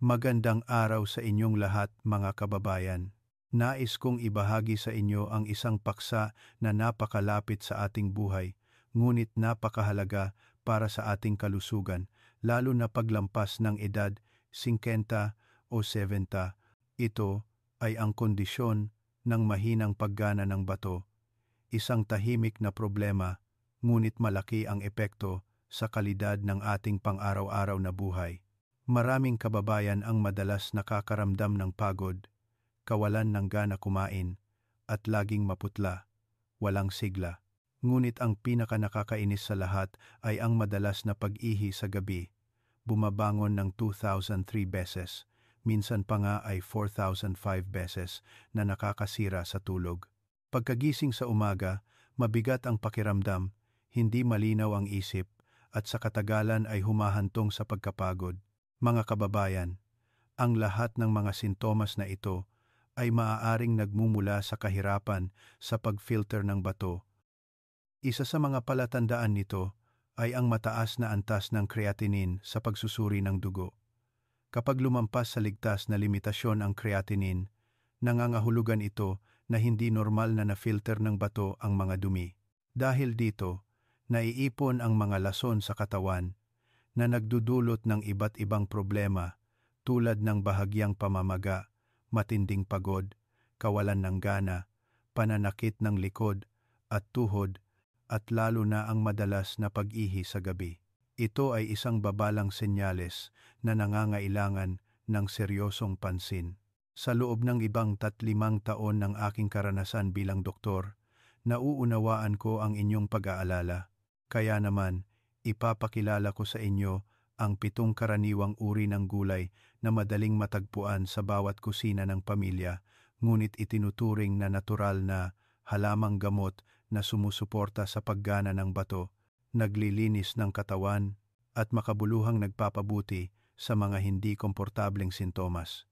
Magandang araw sa inyong lahat mga kababayan. Nais kong ibahagi sa inyo ang isang paksa na napakalapit sa ating buhay, ngunit napakahalaga para sa ating kalusugan, lalo na paglampas ng edad 50 o 70. Ito ay ang kondisyon ng mahinang paggana ng bato, isang tahimik na problema, ngunit malaki ang epekto sa kalidad ng ating pang-araw-araw na buhay. Maraming kababayan ang madalas nakakaramdam ng pagod, kawalan ng gana kumain, at laging maputla, walang sigla. Ngunit ang pinaka-nakakainis sa lahat ay ang madalas na pag-ihi sa gabi. Bumabangon ng 2,003 beses, minsan pa nga ay 4,005 beses na nakakasira sa tulog. Pagkagising sa umaga, mabigat ang pakiramdam, hindi malinaw ang isip, at sa katagalan ay humahantong sa pagkapagod. Mga kababayan, ang lahat ng mga sintomas na ito ay maaaring nagmumula sa kahirapan sa pag-filter ng bato. Isa sa mga palatandaan nito ay ang mataas na antas ng creatinine sa pagsusuri ng dugo. Kapag lumampas sa ligtas na limitasyon ang creatinine, nangangahulugan ito na hindi normal na na-filter ng bato ang mga dumi. Dahil dito, naiipon ang mga lason sa katawan na nagdudulot ng iba't ibang problema tulad ng bahagyang pamamaga, matinding pagod, kawalan ng gana, pananakit ng likod at tuhod, at lalo na ang madalas na pag-ihi sa gabi. Ito ay isang babalang senyales na nangangailangan ng seryosong pansin. Sa loob ng ibang 35 taon ng aking karanasan bilang doktor, nauunawaan ko ang inyong pag-aalala. Kaya naman, ipapakilala ko sa inyo ang 7 karaniwang uri ng gulay na madaling matagpuan sa bawat kusina ng pamilya, ngunit itinuturing na natural na halamang gamot na sumusuporta sa paggana ng bato, naglilinis ng katawan, at makabuluhang nagpapabuti sa mga hindi komportableng sintomas.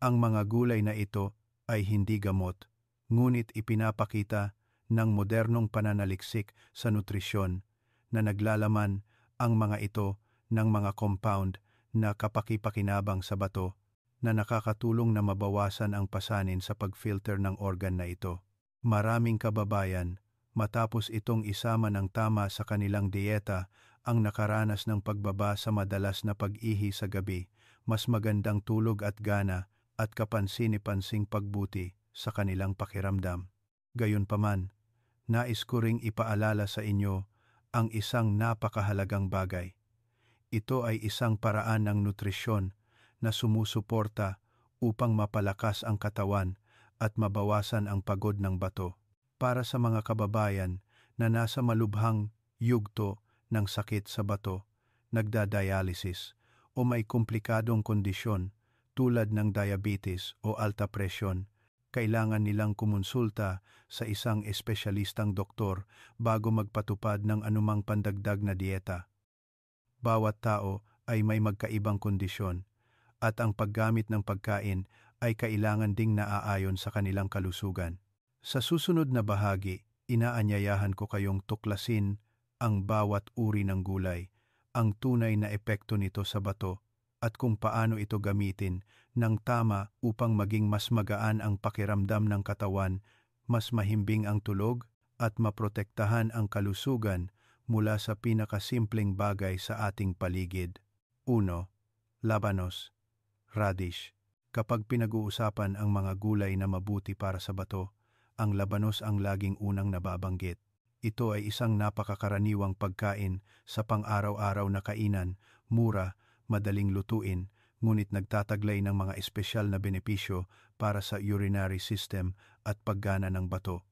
Ang mga gulay na ito ay hindi gamot, ngunit ipinapakita ng modernong pananaliksik sa nutrisyon na naglalaman ang mga ito ng mga compound na kapaki-pakinabang sa bato na nakakatulong na mabawasan ang pasanin sa pag-filter ng organ na ito. Maraming kababayan, matapos itong isama ng tama sa kanilang dieta ang nakaranas ng pagbaba sa madalas na pag-ihi sa gabi, mas magandang tulog at gana at kapansin-pansing pagbuti sa kanilang pakiramdam. Gayunpaman, nais ko ring ipaalala sa inyo ang isang napakahalagang bagay. Ito ay isang paraan ng nutrisyon na sumusuporta upang mapalakas ang katawan at mabawasan ang pagod ng bato. Para sa mga kababayan na nasa malubhang yugto ng sakit sa bato, nagdadialysis o may komplikadong kondisyon tulad ng diabetes o alta presyon, kailangan nilang kumonsulta sa isang espesyalistang doktor bago magpatupad ng anumang pandagdag na dieta. Bawat tao ay may magkaibang kondisyon, at ang paggamit ng pagkain ay kailangan ding naaayon sa kanilang kalusugan. Sa susunod na bahagi, inaanyayahan ko kayong tuklasin ang bawat uri ng gulay, ang tunay na epekto nito sa bato, at kung paano ito gamitin ng tama upang maging mas magaan ang pakiramdam ng katawan, mas mahimbing ang tulog, at maprotektahan ang kalusugan mula sa pinakasimpleng bagay sa ating paligid. 1. Labanos, radish. Kapag pinag-uusapan ang mga gulay na mabuti para sa bato, ang labanos ang laging unang nababanggit. Ito ay isang napakakaraniwang pagkain sa pang-araw-araw na kainan, mura, madaling lutuin, ngunit nagtataglay ng mga espesyal na benepisyo para sa urinary system at paggana ng bato.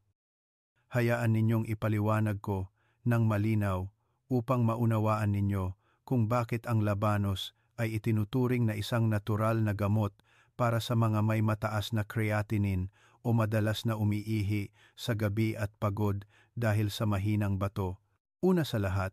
Hayaan ninyong ipaliwanag ko ng malinaw upang maunawaan ninyo kung bakit ang labanos ay itinuturing na isang natural na gamot para sa mga may mataas na creatinine o madalas na umiihi sa gabi at pagod dahil sa mahinang bato. Una sa lahat,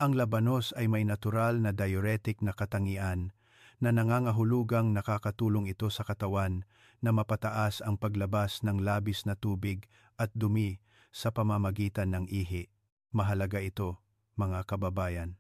ang labanos ay may natural na diuretic na katangian na nangangahulugang nakakatulong ito sa katawan na mapataas ang paglabas ng labis na tubig at dumi sa pamamagitan ng ihi. Mahalaga ito, mga kababayan,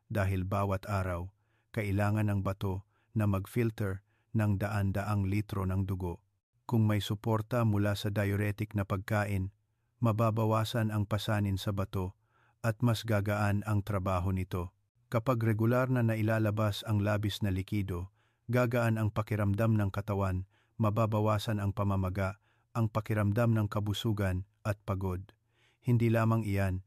dahil bawat araw, kailangan ng bato na mag-filter ng daan-daang litro ng dugo. Kung may suporta mula sa diuretic na pagkain, mababawasan ang pasanin sa bato at mas gagaan ang trabaho nito. Kapag regular na nailalabas ang labis na likido, gagaan ang pakiramdam ng katawan, mababawasan ang pamamaga, ang pakiramdam ng kabusugan at pagod. Hindi lamang iyan,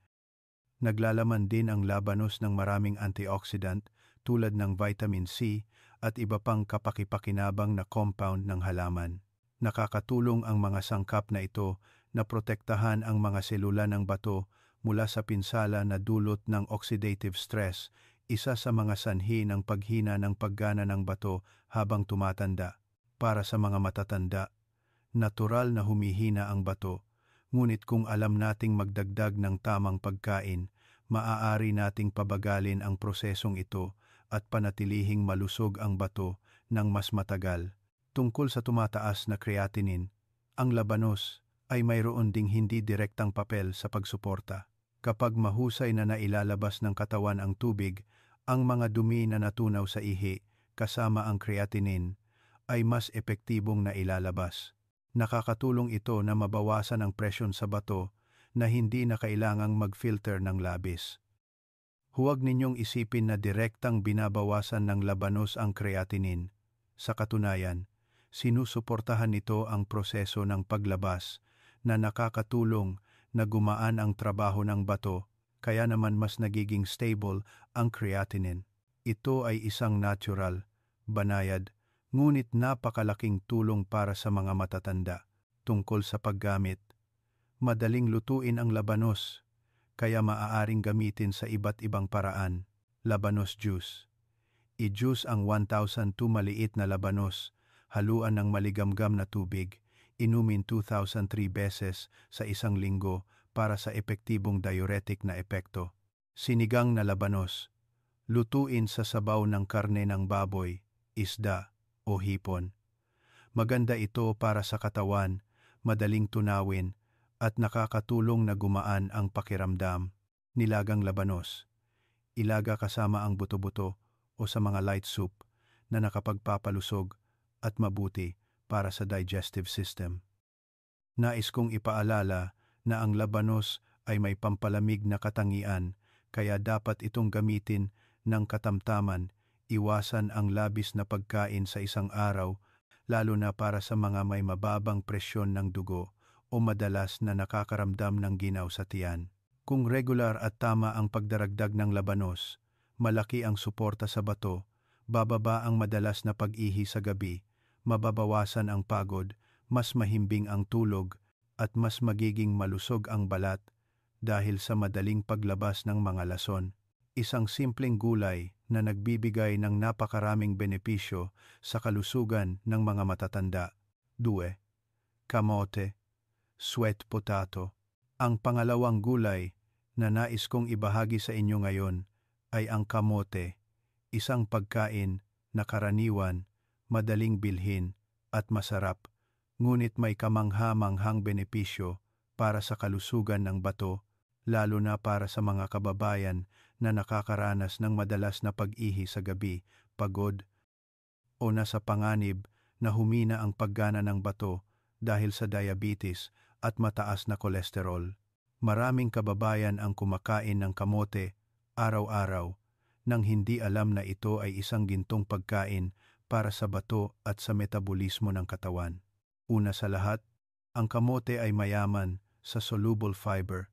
naglalaman din ang labanos ng maraming antioxidant tulad ng vitamin C at iba pang kapaki-pakinabang na compound ng halaman. Nakakatulong ang mga sangkap na ito na protektahan ang mga selula ng bato mula sa pinsala na dulot ng oxidative stress, isa sa mga sanhi ng paghina ng paggana ng bato habang tumatanda. Para sa mga matatanda, natural na humihina ang bato, ngunit kung alam nating magdagdag ng tamang pagkain, maaari nating pabagalin ang prosesong ito at panatilihing malusog ang bato ng mas matagal. Tungkol sa tumataas na creatinine, ang labanos ay mayroon ding hindi direktang papel sa pagsuporta. Kapag mahusay na nailalabas ng katawan ang tubig, ang mga dumi na natunaw sa ihi kasama ang creatinine ay mas epektibong nailalabas. Nakakatulong ito na mabawasan ang presyon sa bato na hindi na kailangang mag-filter ng labis. Huwag ninyong isipin na direktang binabawasan ng labanos ang creatinine. Sa katunayan, sinusuportahan nito ang proseso ng paglabas na nakakatulong na gumaan ang trabaho ng bato, kaya naman mas nagiging stable ang creatinine. Ito ay isang natural, banayad, ngunit napakalaking tulong para sa mga matatanda. Tungkol sa paggamit, madaling lutuin ang labanos, kaya maaaring gamitin sa iba't ibang paraan. Labanos juice. I-juice ang 1,002 maliit na labanos, haluan ng maligamgam na tubig, inumin 2,003 beses sa isang linggo para sa epektibong diuretic na epekto. Sinigang na labanos. Lutuin sa sabaw ng karne ng baboy, isda, o hipon. Maganda ito para sa katawan, madaling tunawin, at nakakatulong na gumaan ang pakiramdam. Nilagang labanos. Ilaga kasama ang buto-buto o sa mga light soup na nakapagpapalusog at mabuti para sa digestive system. Nais kong ipaalala na ang labanos ay may pampalamig na katangian, kaya dapat itong gamitin ng katamtaman. Iwasan ang labis na pagkain sa isang araw, lalo na para sa mga may mababang presyon ng dugo o madalas na nakakaramdam ng ginaw sa tiyan. Kung regular at tama ang pagdaragdag ng labanos, malaki ang suporta sa bato, bababa ang madalas na pag-ihi sa gabi, mababawasan ang pagod, mas mahimbing ang tulog, at mas magiging malusog ang balat dahil sa madaling paglabas ng mga lason. Isang simpleng gulay na nagbibigay ng napakaraming benepisyo sa kalusugan ng mga matatanda. 2. Kamote, sweet potato. Ang pangalawang gulay na nais kong ibahagi sa inyo ngayon ay ang kamote, isang pagkain na karaniwan, madaling bilhin at masarap, ngunit may kamangha-manghang benepisyo para sa kalusugan ng bato, lalo na para sa mga kababayan na nakakaranas ng madalas na pag-ihi sa gabi, pagod, o nasa panganib na humina ang paggana ng bato dahil sa diabetes at mataas na kolesterol. Maraming kababayan ang kumakain ng kamote araw-araw nang hindi alam na ito ay isang gintong pagkain para sa bato at sa metabolismo ng katawan. Una sa lahat, ang kamote ay mayaman sa soluble fiber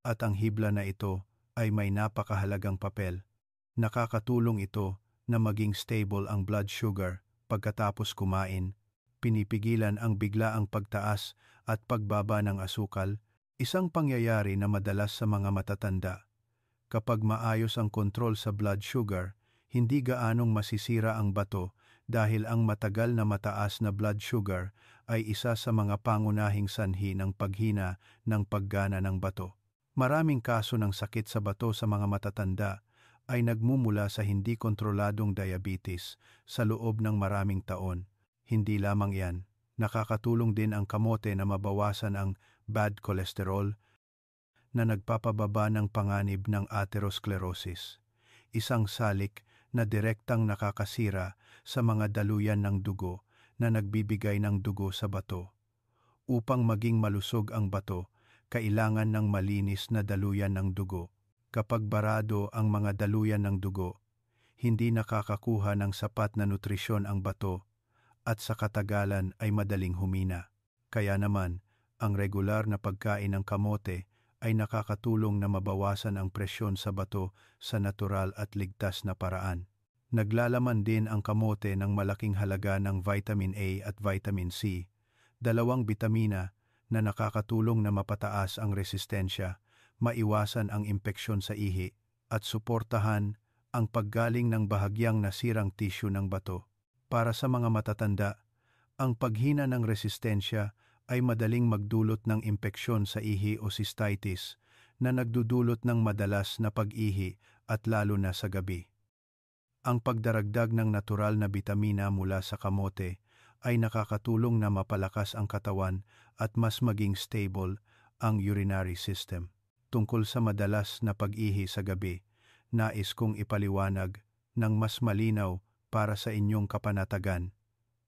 at ang hibla na ito ay may napakahalagang papel. Nakakatulong ito na maging stable ang blood sugar pagkatapos kumain, pinipigilan ang biglaang pagtaas at pagbaba ng asukal, isang pangyayari na madalas sa mga matatanda. Kapag maayos ang kontrol sa blood sugar, hindi gaanong masisira ang bato dahil ang matagal na mataas na blood sugar ay isa sa mga pangunahing sanhi ng paghina ng paggana ng bato. Maraming kaso ng sakit sa bato sa mga matatanda ay nagmumula sa hindi kontroladong diabetes sa loob ng maraming taon. Hindi lamang yan, nakakatulong din ang kamote na mabawasan ang bad cholesterol na nagpapababa ng panganib ng atherosclerosis, isang salik na direktang nakakasira sa mga daluyan ng dugo na nagbibigay ng dugo sa bato. Upang maging malusog ang bato, kailangan ng malinis na daluyan ng dugo. Kapag barado ang mga daluyan ng dugo, hindi nakakakuha ng sapat na nutrisyon ang bato at sa katagalan ay madaling humina. Kaya naman, ang regular na pagkain ng kamote ay nakakatulong na mabawasan ang presyon sa bato sa natural at ligtas na paraan. Naglalaman din ang kamote ng malaking halaga ng vitamin A at vitamin C, dalawang bitamina na nakakatulong na mapataas ang resistensya, maiwasan ang impeksyon sa ihi, at suportahan ang paggaling ng bahagyang nasirang tissue ng bato. Para sa mga matatanda, ang paghina ng resistensya ay madaling magdulot ng impeksyon sa ihi o cystitis na nagdudulot ng madalas na pag-ihi at lalo na sa gabi. Ang pagdaragdag ng natural na bitamina mula sa kamote ay nakakatulong na mapalakas ang katawan at mas maging stable ang urinary system. Tungkol sa madalas na pag-ihi sa gabi, nais kong ipaliwanag ng mas malinaw para sa inyong kapanatagan.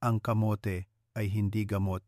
Ang kamote ay hindi gamot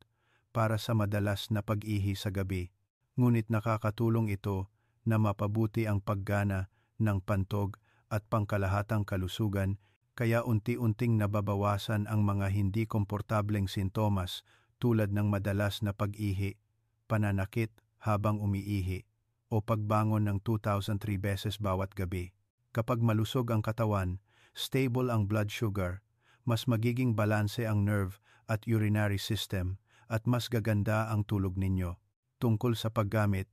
para sa madalas na pag-ihi sa gabi, ngunit nakakatulong ito na mapabuti ang paggana ng pantog at pangkalahatang kalusugan, kaya unti-unting nababawasan ang mga hindi komportableng sintomas tulad ng madalas na pag-ihi, pananakit habang umiihi, o pagbangon ng 2,003 beses bawat gabi. Kapag malusog ang katawan, stable ang blood sugar, mas magiging balanse ang nerve at urinary system, at mas gaganda ang tulog ninyo. Tungkol sa paggamit,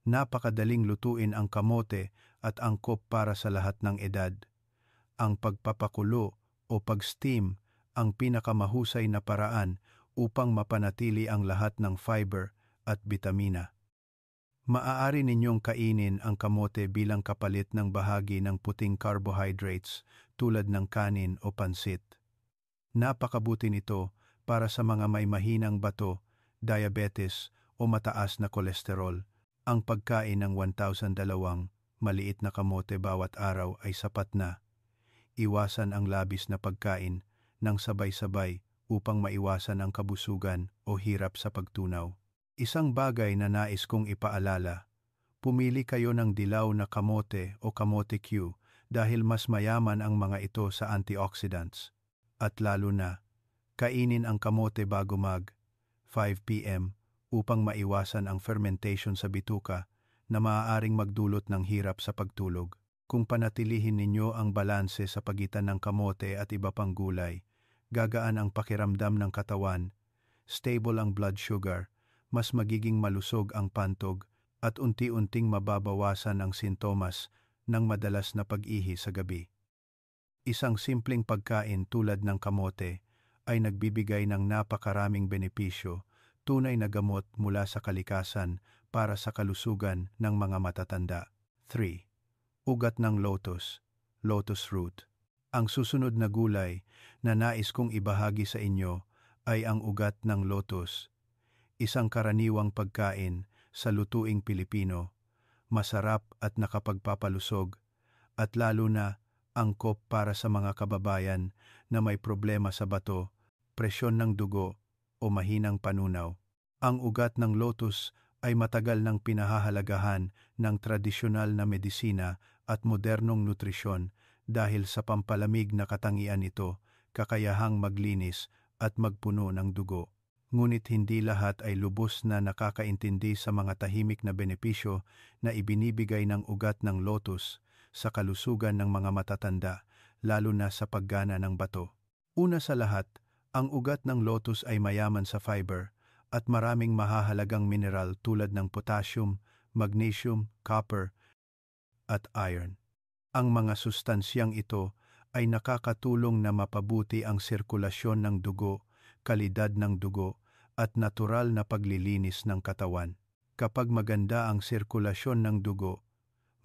napakadaling lutuin ang kamote at angkop para sa lahat ng edad. Ang pagpapakulo o pag-steam ang pinakamahusay na paraan upang mapanatili ang lahat ng fiber at bitamina. Maaari ninyong kainin ang kamote bilang kapalit ng bahagi ng puting carbohydrates tulad ng kanin o pansit. Napakabuti nito para sa mga may mahinang bato, diabetes o mataas na kolesterol. Ang pagkain ng 1,002 maliit na kamote bawat araw ay sapat na. Iwasan ang labis na pagkain ng sabay-sabay upang maiwasan ang kabusugan o hirap sa pagtunaw. Isang bagay na nais kong ipaalala, pumili kayo ng dilaw na kamote o kamote Q dahil mas mayaman ang mga ito sa antioxidants. At lalo na, kainin ang kamote bago mag 5 p.m. upang maiwasan ang fermentation sa bituka na maaaring magdulot ng hirap sa pagtulog. Kung panatilihin ninyo ang balanse sa pagitan ng kamote at iba pang gulay, gagaan ang pakiramdam ng katawan, stable ang blood sugar, mas magiging malusog ang pantog, at unti-unting mababawasan ang sintomas ng madalas na pag-ihi sa gabi. Isang simpleng pagkain tulad ng kamote ay nagbibigay ng napakaraming benepisyo, tunay na gamot mula sa kalikasan para sa kalusugan ng mga matatanda. 3. Ugat ng lotus, lotus root. Ang susunod na gulay na nais kong ibahagi sa inyo ay ang ugat ng lotus. Isang karaniwang pagkain sa lutuing Pilipino, masarap at nakapagpapalusog, at lalo na angkop para sa mga kababayan na may problema sa bato, presyon ng dugo, o mahinang panunaw. Ang ugat ng lotus ay matagal nang pinahahalagahan ng tradisyonal na medisina at modernong nutrisyon dahil sa pampalamig na katangian nito, kakayahang maglinis at magpuno ng dugo. Ngunit hindi lahat ay lubos na nakakaintindi sa mga tahimik na benepisyo na ibinibigay ng ugat ng lotus sa kalusugan ng mga matatanda, lalo na sa paggana ng bato. Una sa lahat, ang ugat ng lotus ay mayaman sa fiber at maraming mahahalagang mineral tulad ng potassium, magnesium, copper, at iron. Ang mga sustansyang ito ay nakakatulong na mapabuti ang sirkulasyon ng dugo, kalidad ng dugo, at natural na paglilinis ng katawan. Kapag maganda ang sirkulasyon ng dugo,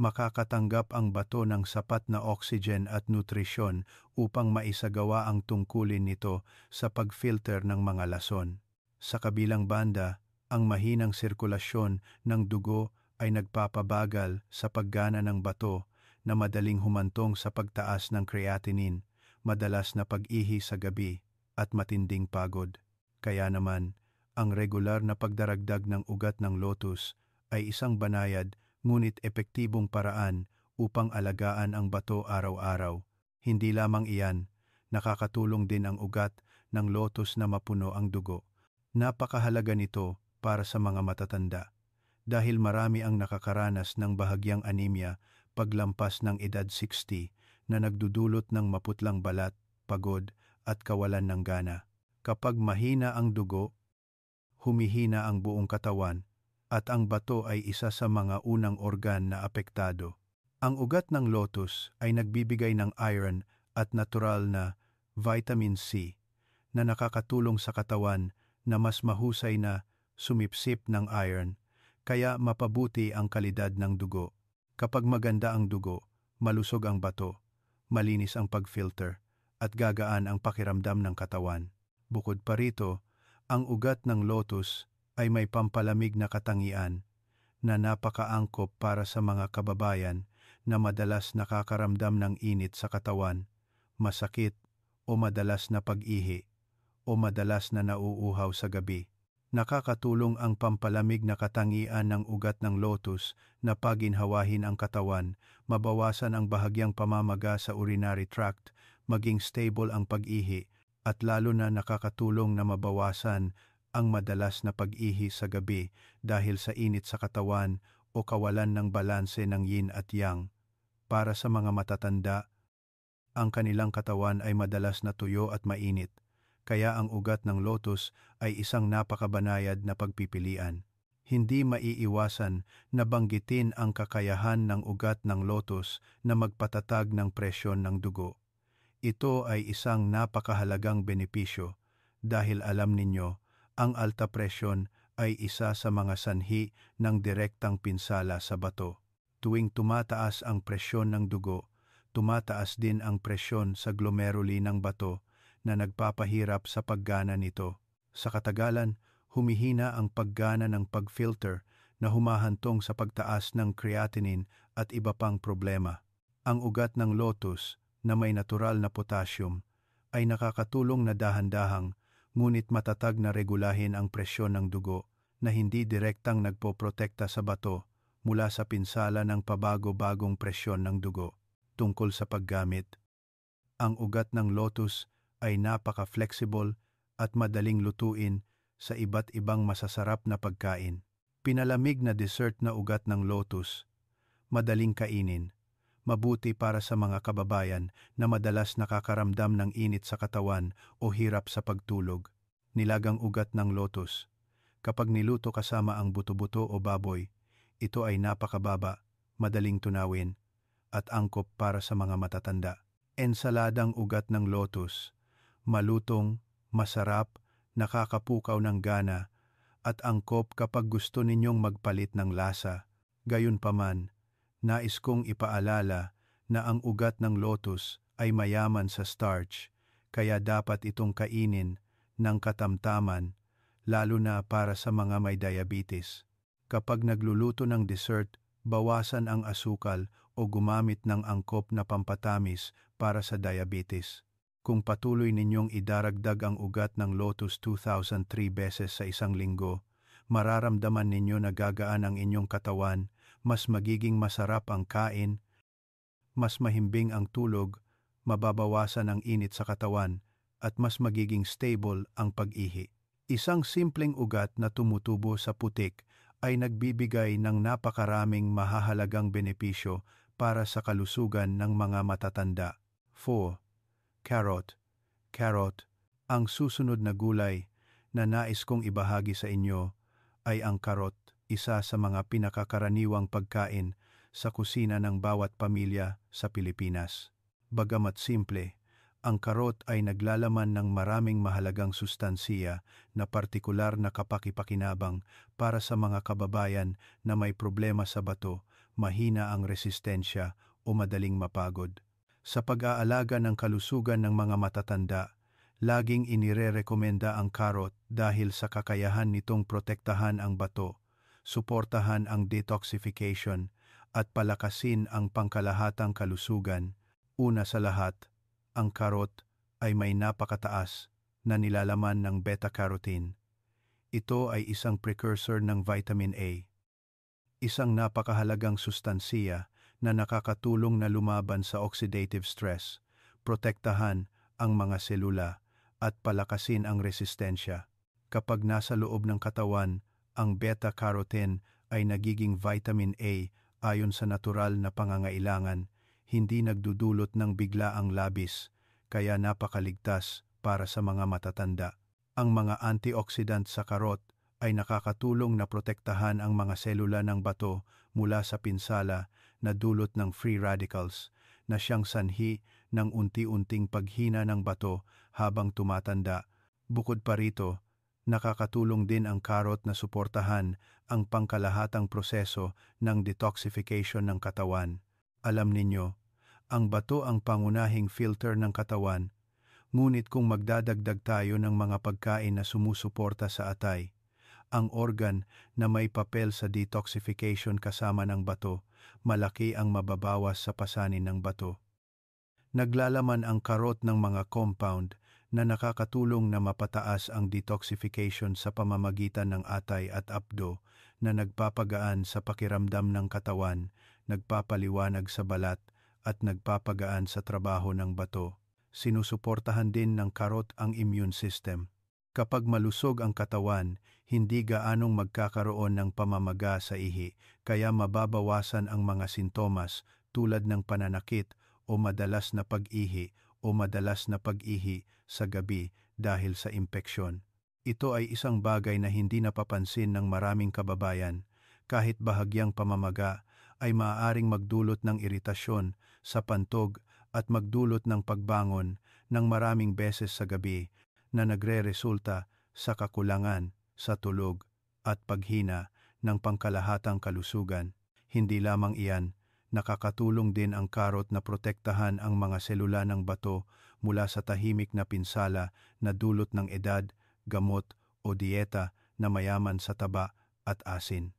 makakatanggap ang bato ng sapat na oxygen at nutrisyon upang maisagawa ang tungkulin nito sa pag-filter ng mga lason. Sa kabilang banda, ang mahinang sirkulasyon ng dugo ay nagpapabagal sa paggana ng bato na madaling humantong sa pagtaas ng creatinine, madalas na pag-ihi sa gabi, at matinding pagod. Kaya naman, ang regular na pagdaragdag ng ugat ng lotus ay isang banayad ngunit epektibong paraan upang alagaan ang bato araw-araw. Hindi lamang iyan, nakakatulong din ang ugat ng lotus na mapuno ang dugo. Napakahalaga nito para sa mga matatanda dahil marami ang nakakaranas ng bahagyang anemia paglampas ng edad 60 na nagdudulot ng maputlang balat, pagod at kawalan ng gana. Kapag mahina ang dugo, humihina ang buong katawan at ang bato ay isa sa mga unang organ na apektado. Ang ugat ng lotus ay nagbibigay ng iron at natural na vitamin C na nakakatulong sa katawan na mas mahusay na sumipsip ng iron, kaya mapabuti ang kalidad ng dugo. Kapag maganda ang dugo, malusog ang bato, malinis ang pag-filter, at gagaan ang pakiramdam ng katawan. Bukod pa rito, ang ugat ng lotus ay may pampalamig na katangian na napakaangkop para sa mga kababayan na madalas nakakaramdam ng init sa katawan, masakit o madalas na pag-ihi o madalas na nauuhaw sa gabi. Nakakatulong ang pampalamig na katangian ng ugat ng lotus na paginhawahin ang katawan, mabawasan ang bahagyang pamamaga sa urinary tract, maging stable ang pag-ihi, at lalo na nakakatulong na mabawasan ang madalas na pag-ihi sa gabi dahil sa init sa katawan o kawalan ng balanse ng yin at yang. Para sa mga matatanda, ang kanilang katawan ay madalas na tuyo at mainit, kaya ang ugat ng lotus ay isang napakabanayad na pagpipilian. Hindi maiiwasan na banggitin ang kakayahan ng ugat ng lotus na magpatatag ng presyon ng dugo. Ito ay isang napakahalagang benepisyo dahil alam ninyo, ang alta presyon ay isa sa mga sanhi ng direktang pinsala sa bato. Tuwing tumataas ang presyon ng dugo, tumataas din ang presyon sa glomeruli ng bato na nagpapahirap sa paggana nito. Sa katagalan, humihina ang paggana ng pag-filter na humahantong sa pagtaas ng creatinine at iba pang problema. Ang ugat ng lotus na may natural na potassium ay nakakatulong na dahan-dahang ngunit matatag na regulahin ang presyon ng dugo na hindi direktang nagpoprotekta sa bato mula sa pinsala ng pabago-bagong presyon ng dugo. Tungkol sa paggamit, ang ugat ng lotus ay napaka-flexible at madaling lutuin sa iba't ibang masasarap na pagkain. Pinalamig na dessert na ugat ng lotus, madaling kainin, mabuti para sa mga kababayan na madalas nakakaramdam ng init sa katawan o hirap sa pagtulog. Nilagang ugat ng lotus. Kapag niluto kasama ang buto-buto o baboy, ito ay napakababa, madaling tunawin, at angkop para sa mga matatanda. Ensaladang ugat ng lotus. Malutong, masarap, nakakapukaw ng gana, at angkop kapag gusto ninyong magpalit ng lasa. Gayunpaman, nais kong ipaalala na ang ugat ng lotus ay mayaman sa starch, kaya dapat itong kainin ng katamtaman, lalo na para sa mga may diabetes. Kapag nagluluto ng dessert, bawasan ang asukal o gumamit ng angkop na pampatamis para sa diabetes. Kung patuloy ninyong idaragdag ang ugat ng lotus 2,003 beses sa isang linggo, mararamdaman ninyo na gagaan ang inyong katawan, mas magiging masarap ang kain, mas mahimbing ang tulog, mababawasan ang init sa katawan, at mas magiging stable ang pag-ihi. Isang simpleng ugat na tumutubo sa putik ay nagbibigay ng napakaraming mahahalagang benepisyo para sa kalusugan ng mga matatanda. 4. Carrot. Carrot. Ang susunod na gulay na nais kong ibahagi sa inyo ay ang karot, isa sa mga pinakakaraniwang pagkain sa kusina ng bawat pamilya sa Pilipinas. Bagamat simple, ang karot ay naglalaman ng maraming mahalagang sustansiya na partikular na kapakipakinabang para sa mga kababayan na may problema sa bato, mahina ang resistensya o madaling mapagod. Sa pag-aalaga ng kalusugan ng mga matatanda, laging inirerekomenda ang karot dahil sa kakayahan nitong protektahan ang bato, suportahan ang detoxification, at palakasin ang pangkalahatang kalusugan. Una sa lahat, ang karot ay may napakataas na nilalaman ng beta-carotene. Ito ay isang precursor ng vitamin A, isang napakahalagang sustansiya na nakakatulong na lumaban sa oxidative stress, protektahan ang mga selula, at palakasin ang resistensya. Kapag nasa loob ng katawan, ang beta-carotene ay nagiging vitamin A ayon sa natural na pangangailangan, hindi nagdudulot ng biglaang labis, kaya napakaligtas para sa mga matatanda. Ang mga antioxidant sa karot ay nakakatulong na protektahan ang mga selula ng bato mula sa pinsala na dulot ng free radicals, na siyang sanhi ng unti-unting paghina ng bato habang tumatanda. Bukod pa rito, nakakatulong din ang karot na suportahan ang pangkalahatang proseso ng detoxification ng katawan. Alam ninyo, ang bato ang pangunahing filter ng katawan, ngunit kung magdadagdag tayo ng mga pagkain na sumusuporta sa atay, ang organ na may papel sa detoxification kasama ng bato, malaki ang mababawas sa pasanin ng bato. Naglalaman ang karot ng mga compound na nakakatulong na mapataas ang detoxification sa pamamagitan ng atay at apdo, na nagpapagaan sa pakiramdam ng katawan, nagpapaliwanag sa balat, at nagpapagaan sa trabaho ng bato. Sinusuportahan din ng karot ang immune system. Kapag malusog ang katawan, hindi gaanong magkakaroon ng pamamaga sa ihi, kaya mababawasan ang mga sintomas tulad ng pananakit o madalas na pag-ihi sa gabi dahil sa impeksyon. Ito ay isang bagay na hindi napapansin ng maraming kababayan. Kahit bahagyang pamamaga ay maaaring magdulot ng iritasyon sa pantog at magdulot ng pagbangon ng maraming beses sa gabi, na nagre-resulta sa kakulangan sa tulog at paghina ng pangkalahatang kalusugan. Hindi lamang iyan, nakakatulong din ang karot na protektahan ang mga selula ng bato mula sa tahimik na pinsala na dulot ng edad, gamot o dieta na mayaman sa taba at asin.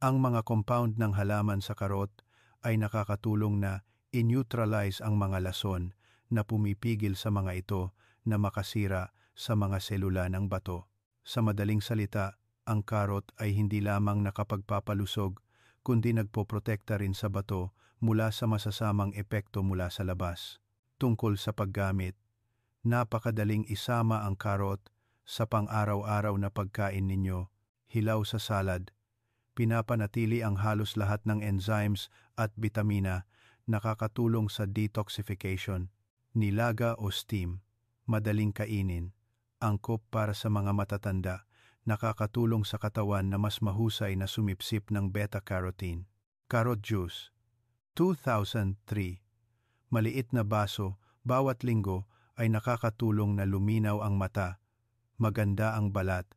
Ang mga compound ng halaman sa karot ay nakakatulong na i-neutralize ang mga lason na pumipigil sa mga ito na makasira sa mga selula ng bato. Sa madaling salita, ang karot ay hindi lamang nakapagpapalusog, kundi nagpoprotekta rin sa bato mula sa masasamang epekto mula sa labas. Tungkol sa paggamit, napakadaling isama ang karot sa pang-araw-araw na pagkain ninyo. Hilaw sa salad, pinapanatili ang halos lahat ng enzymes at bitamina, nakakatulong sa detoxification. Nilaga o steam, madaling kainin, angkop para sa mga matatanda, nakakatulong sa katawan na mas mahusay na sumipsip ng beta-carotene. Carrot juice, 2003. Maliit na baso, bawat linggo ay nakakatulong na luminaw ang mata, maganda ang balat,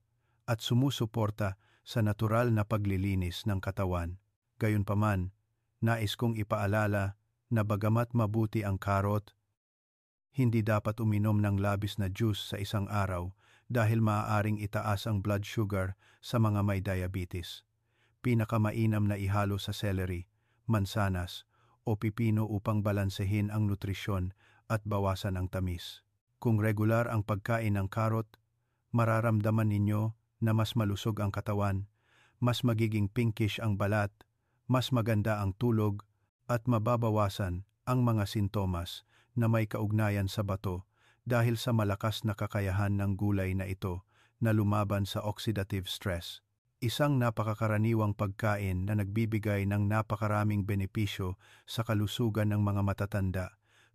at sumusuporta sa natural na paglilinis ng katawan. Gayunpaman, nais kong ipaalala na bagamat mabuti ang karot, hindi dapat uminom ng labis na juice sa isang araw dahil maaaring itaas ang blood sugar sa mga may diabetes. Pinakamainam na ihalo sa celery, mansanas, o pipino upang balansehin ang nutrisyon at bawasan ang tamis. Kung regular ang pagkain ng karot, mararamdaman ninyo na mas malusog ang katawan, mas magiging pinkish ang balat, mas maganda ang tulog, at mababawasan ang mga sintomas na may kaugnayan sa bato dahil sa malakas na kakayahan ng gulay na ito na lumaban sa oxidative stress. Isang napakakaraniwang pagkain na nagbibigay ng napakaraming benepisyo sa kalusugan ng mga matatanda,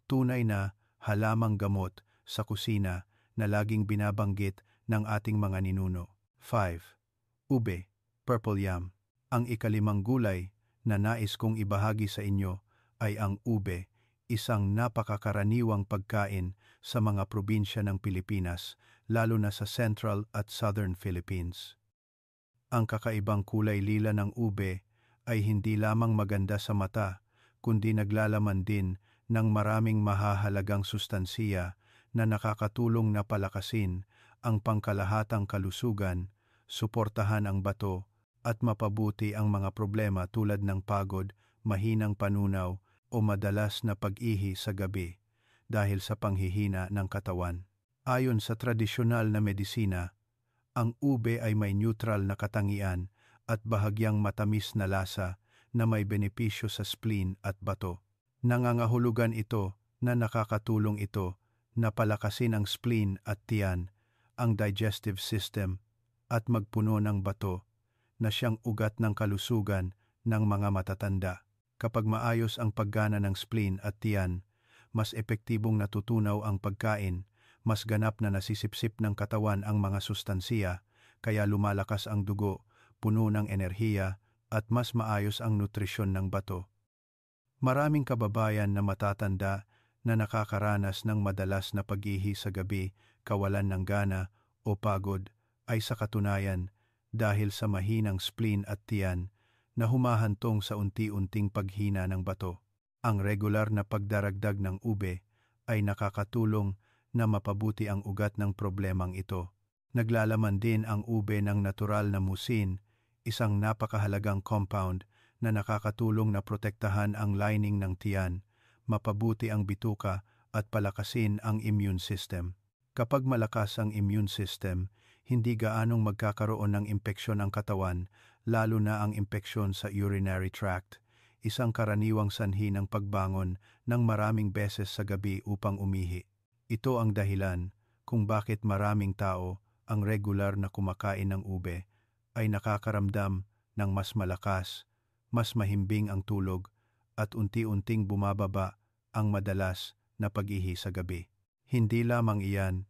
tunay na halamang gamot sa kusina na laging binabanggit ng ating mga ninuno. 5. Ube, purple yam. Ang ikalimang gulay na nais kong ibahagi sa inyo ay ang ube, isang napakakaraniwang pagkain sa mga probinsya ng Pilipinas, lalo na sa Central at Southern Philippines. Ang kakaibang kulay lila ng ube ay hindi lamang maganda sa mata, kundi naglalaman din ng maraming mahahalagang sustansiya na nakakatulong na palakasin ang pangkalahatang kalusugan, suportahan ang bato, at mapabuti ang mga problema tulad ng pagod, mahinang panunaw o madalas na pag-ihi sa gabi dahil sa panghihina ng katawan. Ayon sa tradisyonal na medisina, ang ube ay may neutral na katangian at bahagyang matamis na lasa na may benepisyo sa spleen at bato. Nangangahulugan ito na nakakatulong ito na palakasin ang spleen at tiyan, ang digestive system, at magpuno ng bato na siyang ugat ng kalusugan ng mga matatanda. Kapag maayos ang paggana ng spleen at tiyan, mas epektibong natutunaw ang pagkain, mas ganap na nasisipsip ng katawan ang mga sustansiya, kaya lumalakas ang dugo, puno ng enerhiya, at mas maayos ang nutrisyon ng bato. Maraming kababayan na matatanda na nakakaranas ng madalas na pag-ihi sa gabi, kawalan ng gana o pagod ay sa katunayan dahil sa mahinang spleen at tiyan na humahantong sa unti-unting paghina ng bato. Ang regular na pagdaragdag ng ube ay nakakatulong na mapabuti ang ugat ng problemang ito. Naglalaman din ang ube ng natural na musin, isang napakahalagang compound na nakakatulong na protektahan ang lining ng tiyan, mapabuti ang bituka at palakasin ang immune system. Kapag malakas ang immune system, hindi gaanong magkakaroon ng impeksyon ang katawan, lalo na ang impeksyon sa urinary tract, isang karaniwang sanhi ng pagbangon ng maraming beses sa gabi upang umihi. Ito ang dahilan kung bakit maraming tao ang regular na kumakain ng ube ay nakakaramdam ng mas malakas, mas mahimbing ang tulog at unti-unting bumababa ang madalas na pag-ihi sa gabi. Hindi lamang iyan,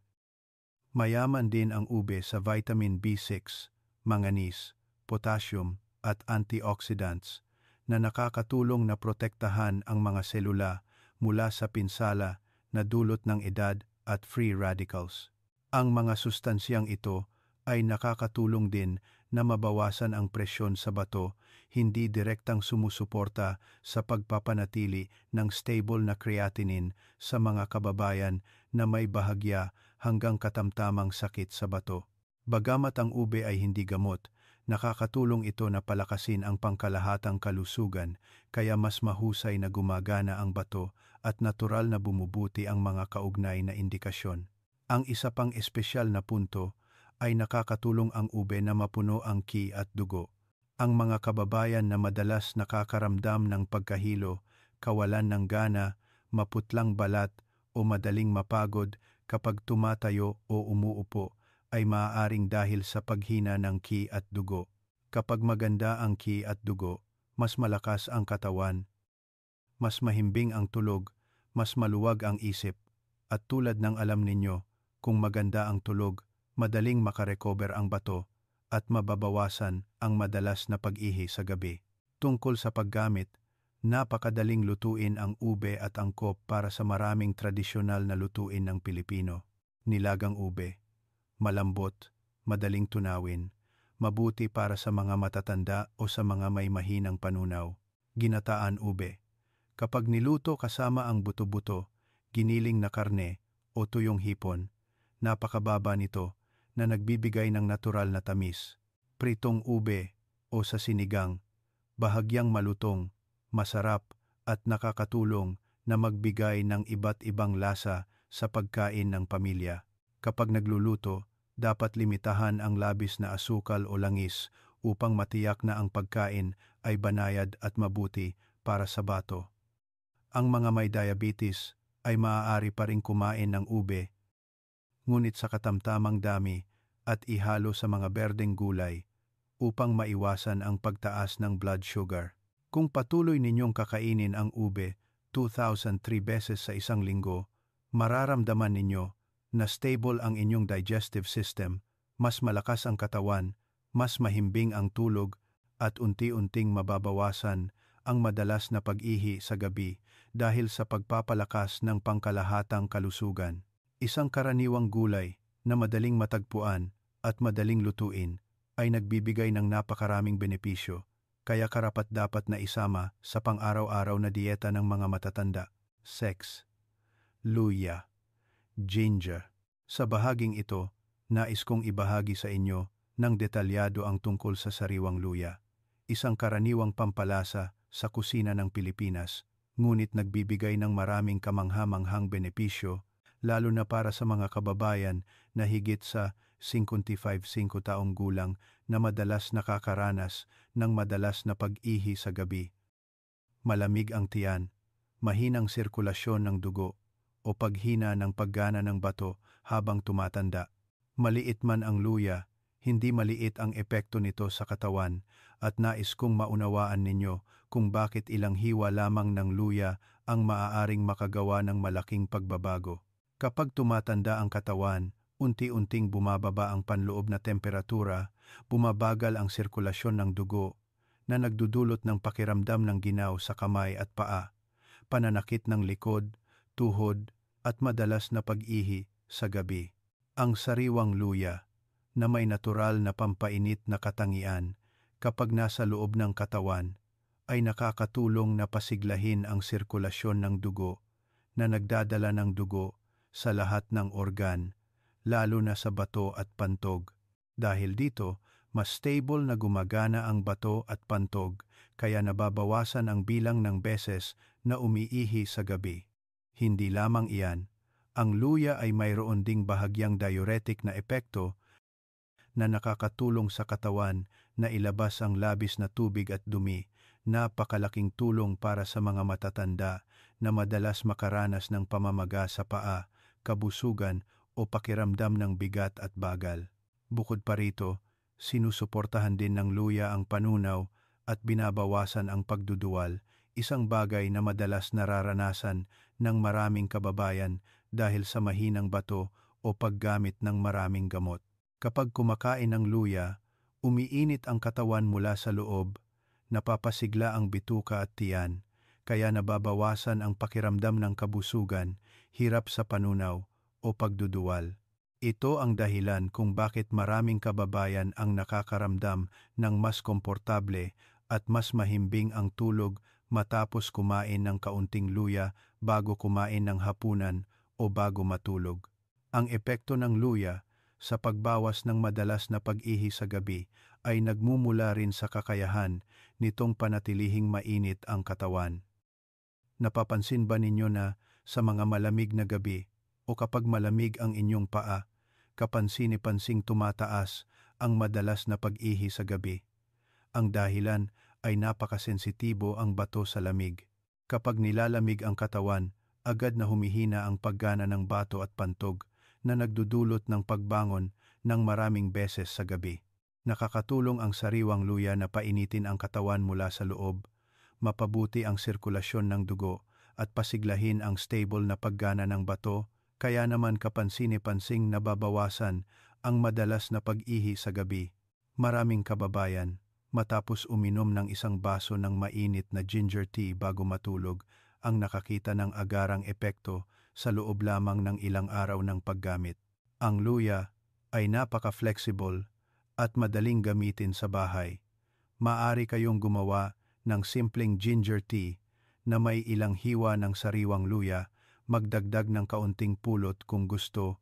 mayaman din ang ube sa vitamin B6, manganese, potassium at antioxidants na nakakatulong na protektahan ang mga selula mula sa pinsala na dulot ng edad at free radicals. Ang mga sustansyang ito ay nakakatulong din na mabawasan ang presyon sa bato, hindi direktang sumusuporta sa pagpapanatili ng stable na creatinine sa mga kababayan na may bahagya hanggang katamtamang sakit sa bato. Bagamat ang ube ay hindi gamot, nakakatulong ito na palakasin ang pangkalahatang kalusugan, kaya mas mahusay na gumagana ang bato at natural na bumubuti ang mga kaugnay na indikasyon. Ang isa pang espesyal na punto ay nakakatulong ang ube na mapuno ang ki at dugo. Ang mga kababayan na madalas nakakaramdam ng pagkahilo, kawalan ng gana, maputlang balat o madaling mapagod kapag tumatayo o umuupo ay maaaring dahil sa paghina ng ki at dugo. Kapag maganda ang ki at dugo, mas malakas ang katawan, mas mahimbing ang tulog, mas maluwag ang isip, at tulad ng alam ninyo, kung maganda ang tulog, madaling makarecover ang bato at mababawasan ang madalas na pag-ihi sa gabi. Tungkol sa paggamit, napakadaling lutuin ang ube at angkop para sa maraming tradisyonal na lutuin ng Pilipino. Nilagang ube, malambot, madaling tunawin, mabuti para sa mga matatanda o sa mga may mahinang panunaw. Ginataan ube. Kapag niluto kasama ang buto-buto, giniling na karne o tuyong hipon, napakababa nito na nagbibigay ng natural na tamis. Pritong ube o sa sinigang, bahagyang malutong, masarap at nakakatulong na magbigay ng iba't ibang lasa sa pagkain ng pamilya. Kapag nagluluto, dapat limitahan ang labis na asukal o langis upang matiyak na ang pagkain ay banayad at mabuti para sa bato. Ang mga may diabetes ay maaari pa ring kumain ng ube, ngunit sa katamtamang dami at ihalo sa mga berdeng gulay upang maiwasan ang pagtaas ng blood sugar. Kung patuloy ninyong kakainin ang ube 2,003 beses sa isang linggo, mararamdaman ninyo na stable ang inyong digestive system, mas malakas ang katawan, mas mahimbing ang tulog, at unti-unting mababawasan ang madalas na pag-ihi sa gabi dahil sa pagpapalakas ng pangkalahatang kalusugan. Isang karaniwang gulay na madaling matagpuan at madaling lutuin ay nagbibigay ng napakaraming benepisyo, kaya karapat-dapat na isama sa pang-araw-araw na dieta ng mga matatanda. Sex, luya, ginger. Sa bahaging ito, nais kong ibahagi sa inyo ng detalyado ang tungkol sa sariwang luya. Isang karaniwang pampalasa sa kusina ng Pilipinas, ngunit nagbibigay ng maraming kamangha-manghang benepisyo, lalo na para sa mga kababayan na higit sa 55 taong gulang na madalas nakakaranas ng madalas na pag-ihi sa gabi. Malamig ang tiyan, mahinang sirkulasyon ng dugo, o paghina ng paggana ng bato habang tumatanda. Maliit man ang luya, hindi maliit ang epekto nito sa katawan, at nais kong maunawaan ninyo kung bakit ilang hiwa lamang ng luya ang maaaring makagawa ng malaking pagbabago. Kapag tumatanda ang katawan, unti-unting bumababa ang panloob na temperatura, bumabagal ang sirkulasyon ng dugo, na nagdudulot ng pakiramdam ng ginaw sa kamay at paa, pananakit ng likod, tuhod, at madalas na pag-ihi sa gabi. Ang sariwang luya, na may natural na pampainit na katangian kapag nasa loob ng katawan, ay nakakatulong na pasiglahin ang sirkulasyon ng dugo na nagdadala ng dugo sa lahat ng organ, lalo na sa bato at pantog. Dahil dito, mas stable na gumagana ang bato at pantog, kaya nababawasan ang bilang ng beses na umiihi sa gabi. Hindi lamang iyan, ang luya ay mayroon ding bahagyang diuretic na epekto na nakakatulong sa katawan na ilabas ang labis na tubig at dumi, napakalaking tulong para sa mga matatanda na madalas makaranas ng pamamaga sa paa, kabusugan o pakiramdam ng bigat at bagal. Bukod pa rito, sinusuportahan din ng luya ang panunaw at binabawasan ang pagduduwal, isang bagay na madalas nararanasan ng maraming kababayan dahil sa mahinang bato o paggamit ng maraming gamot. Kapag kumakain ng luya, umiinit ang katawan mula sa loob, napapasigla ang bituka at tiyan, kaya nababawasan ang pakiramdam ng kabusugan, hirap sa panunaw o pagduduwal. Ito ang dahilan kung bakit maraming kababayan ang nakakaramdam ng mas komportable at mas mahimbing ang tulog matapos kumain ng kaunting luya bago kumain ng hapunan o bago matulog. Ang epekto ng luya sa pagbawas ng madalas na pag-ihi sa gabi ay nagmumula rin sa kakayahan nitong panatilihing mainit ang katawan. Napapansin ba ninyo na sa mga malamig na gabi o kapag malamig ang inyong paa, kapansin-pansing tumataas ang madalas na pag-ihi sa gabi? Ang dahilan ay napakasensitibo ang bato sa lamig. Kapag nilalamig ang katawan, agad na humihina ang paggana ng bato at pantog na nagdudulot ng pagbangon ng maraming beses sa gabi. Nakakatulong ang sariwang luya na painitin ang katawan mula sa loob, mapabuti ang sirkulasyon ng dugo at pasiglahin ang stable na paggana ng bato, kaya naman kapansin-pansing nababawasan ang madalas na pag-ihi sa gabi. Maraming kababayan, matapos uminom ng isang baso ng mainit na ginger tea bago matulog, ang nakakita ng agarang epekto sa loob lamang ng ilang araw ng paggamit. Ang luya ay napaka-flexible at madaling gamitin sa bahay. Maaari kayong gumawa ng simpleng ginger tea na may ilang hiwa ng sariwang luya, magdagdag ng kaunting pulot kung gusto,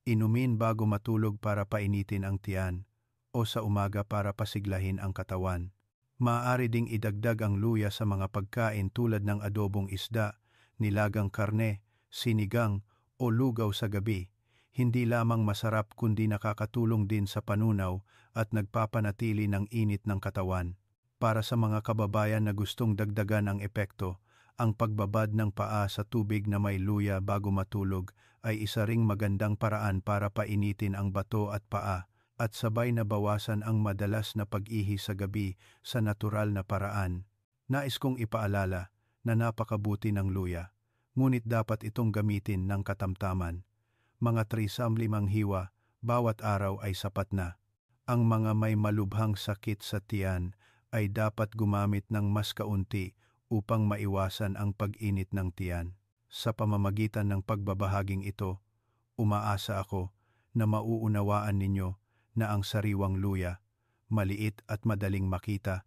inumin bago matulog para painitin ang tiyan, o sa umaga para pasiglahin ang katawan. Maaari ding idagdag ang luya sa mga pagkain tulad ng adobong isda, nilagang karne, sinigang o lugaw sa gabi. Hindi lamang masarap kundi nakakatulong din sa panunaw at nagpapanatili ng init ng katawan. Para sa mga kababayan na gustong dagdagan ang epekto, ang pagbabad ng paa sa tubig na may luya bago matulog ay isa ring magandang paraan para painitin ang bato at paa at sabay na bawasan ang madalas na pag-ihi sa gabi sa natural na paraan. Nais kong ipaalala na napakabuti ng luya, ngunit dapat itong gamitin ng katamtaman. Mga 3-5 hiwa bawat araw ay sapat na. Ang mga may malubhang sakit sa tiyan ay dapat gumamit ng mas kaunti upang maiwasan ang pag-init ng tiyan. Sa pamamagitan ng pagbabahaging ito, umaasa ako na mauunawaan ninyo na ang sariwang luya, maliit at madaling makita,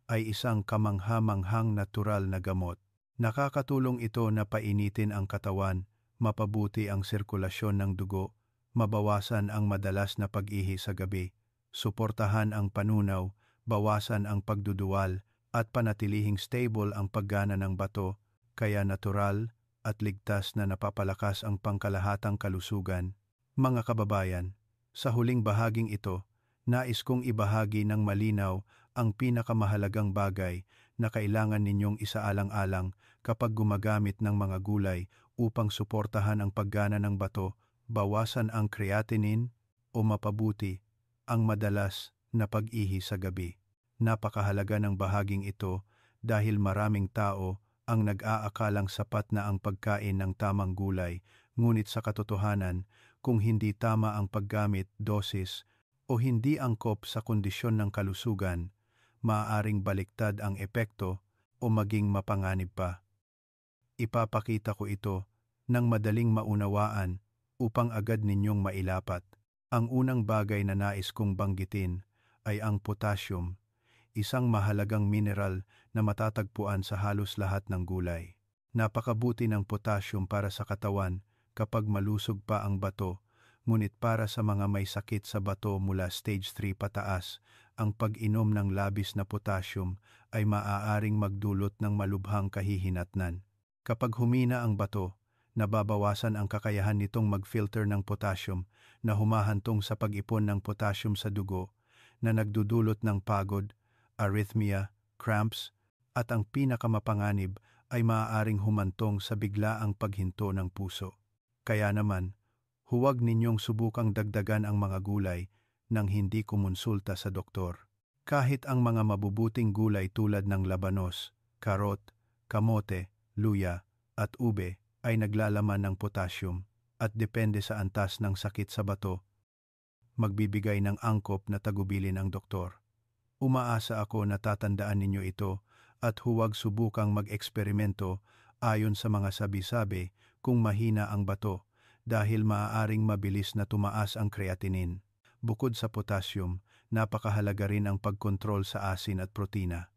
ay isang kamangha-manghang natural na gamot. Nakakatulong ito na painitin ang katawan, mapabuti ang sirkulasyon ng dugo, mabawasan ang madalas na pag-ihi sa gabi, suportahan ang panunaw, bawasan ang pagduduwal, at panatilihing stable ang paggana ng bato, kaya natural at ligtas na napapalakas ang pangkalahatang kalusugan. Mga kababayan, sa huling bahaging ito, nais kong ibahagi ng malinaw ang pinakamahalagang bagay na kailangan ninyong isaalang-alang kapag gumagamit ng mga gulay upang suportahan ang paggana ng bato, bawasan ang creatinine o mapabuti ang madalas na pag-ihi sa gabi. Napakahalaga ng bahaging ito dahil maraming tao ang nag-aakalang sapat na ang pagkain ng tamang gulay, ngunit sa katotohanan, kung hindi tama ang paggamit, dosis, o hindi angkop sa kondisyon ng kalusugan, maaaring baliktad ang epekto o maging mapanganib pa. Ipapakita ko ito ng madaling maunawaan upang agad ninyong mailapat. Ang unang bagay na nais kong banggitin ay ang potassium, isang mahalagang mineral na matatagpuan sa halos lahat ng gulay. Napakabuti ng potassium para sa katawan kapag malusog pa ang bato, ngunit para sa mga may sakit sa bato mula stage 3 pataas, ang pag-inom ng labis na potassium ay maaaring magdulot ng malubhang kahihinatnan. Kapag humina ang bato, nababawasan ang kakayahan nitong mag-filter ng potassium na humahantong sa pag-ipon ng potassium sa dugo na nagdudulot ng pagod, arrhythmia, cramps, at ang pinakamapanganib ay maaaring humantong sa biglaang paghinto ng puso. Kaya naman, huwag ninyong subukang dagdagan ang mga gulay nang hindi kumonsulta sa doktor. Kahit ang mga mabubuting gulay tulad ng labanos, karot, kamote, luya, at ube ay naglalaman ng potassium at depende sa antas ng sakit sa bato, magbibigay ng angkop na tagubilin ang doktor. Umaasa ako na tatandaan ninyo ito at huwag subukang mag-eksperimento ayon sa mga sabi-sabi kung mahina ang bato dahil maaaring mabilis na tumaas ang creatinine. Bukod sa potassium, napakahalaga rin ang pagkontrol sa asin at protina.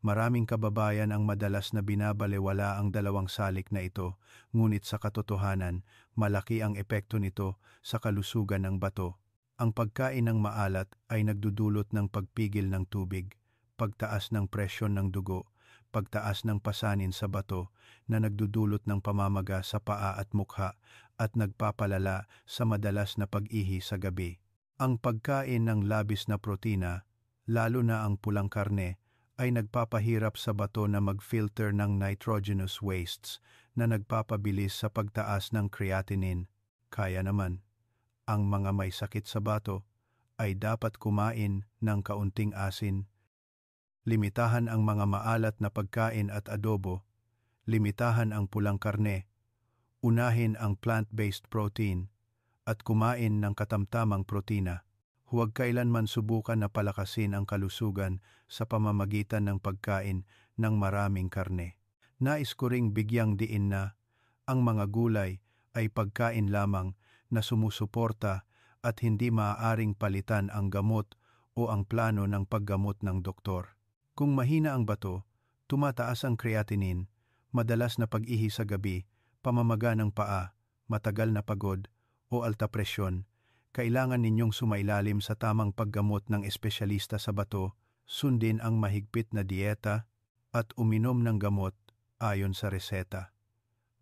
Maraming kababayan ang madalas na binabalewala ang dalawang salik na ito, ngunit sa katotohanan, malaki ang epekto nito sa kalusugan ng bato. Ang pagkain ng maalat ay nagdudulot ng pagpigil ng tubig, pagtaas ng presyon ng dugo, pagtaas ng pasanin sa bato na nagdudulot ng pamamaga sa paa at mukha at nagpapalala sa madalas na pag-ihi sa gabi. Ang pagkain ng labis na protina, lalo na ang pulang karne, ay nagpapahirap sa bato na mag-filter ng nitrogenous wastes na nagpapabilis sa pagtaas ng creatinine. Kaya naman, ang mga may sakit sa bato ay dapat kumain ng kaunting asin, limitahan ang mga maalat na pagkain at adobo, limitahan ang pulang karne, unahin ang plant-based protein, at kumain ng katamtamang protina. Huwag kailanman subukan na palakasin ang kalusugan sa pamamagitan ng pagkain ng maraming karne. Nais ko ring bigyang diin na ang mga gulay ay pagkain lamang na sumusuporta at hindi maaaring palitan ang gamot o ang plano ng paggamot ng doktor. Kung mahina ang bato, tumataas ang creatinine, madalas na pag-ihi sa gabi, pamamaga ng paa, matagal na pagod, o alta presyon, kailangan ninyong sumailalim sa tamang paggamot ng espesyalista sa bato, sundin ang mahigpit na dieta, at uminom ng gamot ayon sa reseta.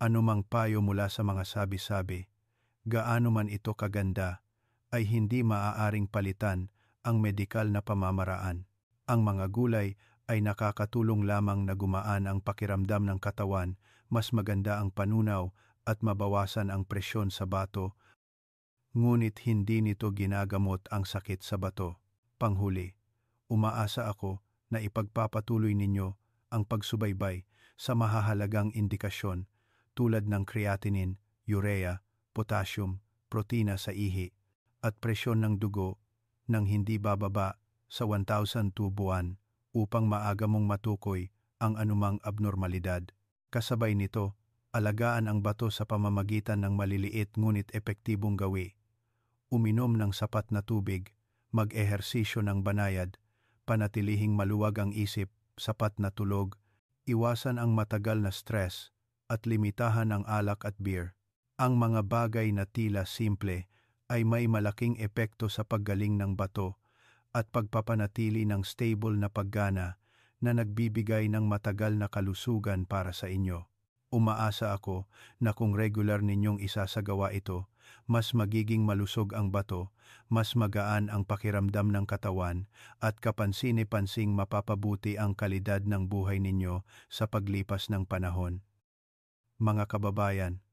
Anumang payo mula sa mga sabi-sabi, gaano man ito kaganda, ay hindi maaaring palitan ang medikal na pamamaraan. Ang mga gulay ay nakakatulong lamang na gumaan ang pakiramdam ng katawan, mas maganda ang panunaw at mabawasan ang presyon sa bato, ngunit hindi nito ginagamot ang sakit sa bato. Panghuli, umaasa ako na ipagpapatuloy ninyo ang pagsubaybay sa mahahalagang indikasyon tulad ng creatinine, urea, potassium, protina sa ihi, at presyon ng dugo nang hindi bababa sa 1,002 buwan upang maaga mong matukoy ang anumang abnormalidad. Kasabay nito, alagaan ang bato sa pamamagitan ng maliliit ngunit epektibong gawi. Uminom ng sapat na tubig, mag-ehersisyo ng banayad, panatilihing maluwag ang isip, sapat na tulog, iwasan ang matagal na stress, at limitahan ang alak at beer. Ang mga bagay na tila simple ay may malaking epekto sa paggaling ng bato at pagpapanatili ng stable na paggana na nagbibigay ng matagal na kalusugan para sa inyo. Umaasa ako na kung regular ninyong isasagawa ito, mas magiging malusog ang bato, mas magaan ang pakiramdam ng katawan, at kapansin-pansing mapapabuti ang kalidad ng buhay ninyo sa paglipas ng panahon. Mga kababayan,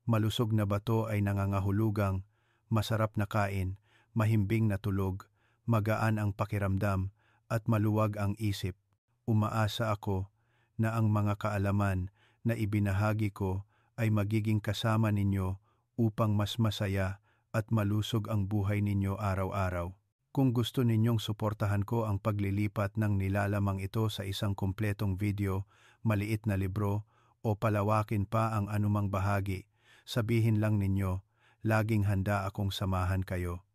malusog na bato ay nangangahulugang masarap na kain, mahimbing na tulog, magaan ang pakiramdam, at maluwag ang isip. Umaasa ako na ang mga kaalaman na ibinahagi ko ay magiging kasama ninyo upang mas masaya at malusog ang buhay ninyo araw-araw. Kung gusto ninyong suportahan ko ang paglilipat ng nilalamang ito sa isang kumpletong video, maliit na libro, o palawakin pa ang anumang bahagi, sabihin lang ninyo, laging handa akong samahan kayo.